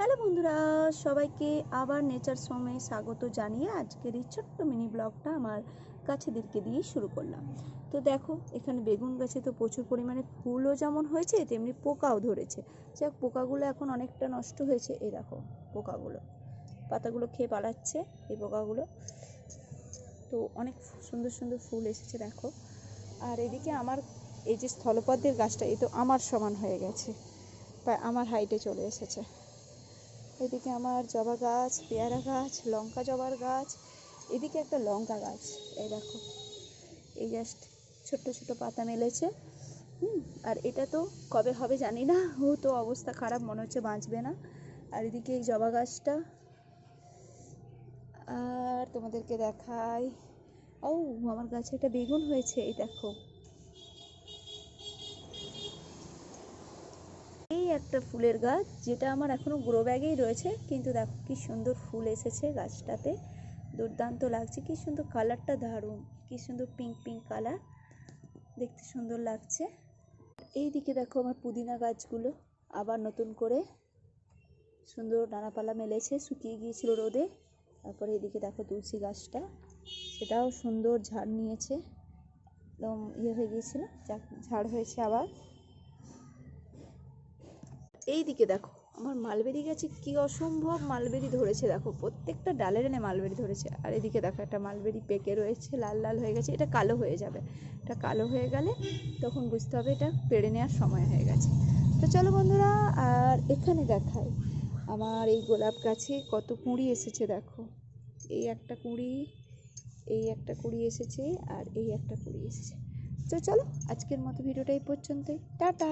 Hello বন্ধুরা, সবাইকে আবার নেচার সময়ে স্বাগত জানিয়ে আজকের এই ছোট্ট মিনি ব্লগটা আমার গাছেদেরকে দিয়ে শুরু করলাম। তো দেখো, এখানে বেগুন গাছে তো প্রচুর পরিমাণে ফুলও যেমন হয়েছে তেমনি পোকাও ধরেছে। যাক, পোকাগুলো এখন অনেকটা নষ্ট হয়েছে। এই দেখো, পোকাগুলো পাতাগুলো খেয়ে পালাচ্ছে এই পোকাগুলো। তো অনেক সুন্দর সুন্দর ফুল এসেছে দেখো। আর এদিকে আমার এই যে স্থলপদ্মের গাছটা, এ তো আমার সমান হয়ে গেছে, প্রায় আমার হাইটে চলে এসেছে। এদিকে আমার জবা গাছ, পেয়ারা গাছ, লঙ্কা জবার গাছ, এদিকে একটা লঙ্কা গাছ। এই দেখো, এই জাস্ট ছোট্ট ছোট্ট পাতা মেলেছে। আর এটা তো কবে হবে জানি না, ও তো অবস্থা খারাপ, মনে হচ্ছে বাঁচবে না। আর এদিকে এই জবা গাছটা। আর তোমাদেরকে দেখাই, ও আমার গাছে একটা বেগুন হয়েছে, এই দেখো। এই একটা ফুলের গাছ, যেটা আমার এখনো গ্রো ব্যাগেই রয়েছে, কিন্তু দেখো কি সুন্দর ফুল এসেছে গাছটাতে, দুর্দান্ত লাগছে। কি সুন্দর কালারটা, দারুণ, কি সুন্দর পিঙ্ক পিঙ্ক কালার, দেখতে সুন্দর লাগছে। এই দিকে দেখো আমার পুদিনা গাছগুলো আবার নতুন করে সুন্দর ডানাপালা মেলেছে, শুকিয়ে গিয়েছিল রোদে। তারপরে এদিকে দেখো তুলসী গাছটা, সেটাও সুন্দর ঝাড় নিয়েছে, একদম ইয়ে হয়ে গিয়েছিল, ঝাড় হয়েছে আবার। এই দিকে দেখো আমার মালবেরি গাছে কি অসম্ভব মালবেরি ধরেছে, দেখো প্রত্যেকটা ডালের এনে মালবেরি ধরেছে। আর এদিকে দেখো একটা মালবেরি পেকে রয়েছে, লাল লাল হয়ে গেছে, এটা কালো হয়ে যাবে। এটা কালো হয়ে গেলে তখন বুঝতে হবে এটা পেড়ে নেওয়ার সময় হয়ে গেছে। তো চলো বন্ধুরা, আর এখানে দেখাই আমার এই গোলাপ গাছে কত কুঁড়ি এসেছে দেখো। এই একটা কুঁড়ি, এই একটা কুঁড়ি এসেছে, আর এই একটা কুঁড়ি এসেছে। তো চলো, আজকের মতো ভিডিওটা এই পর্যন্তই, টাটা।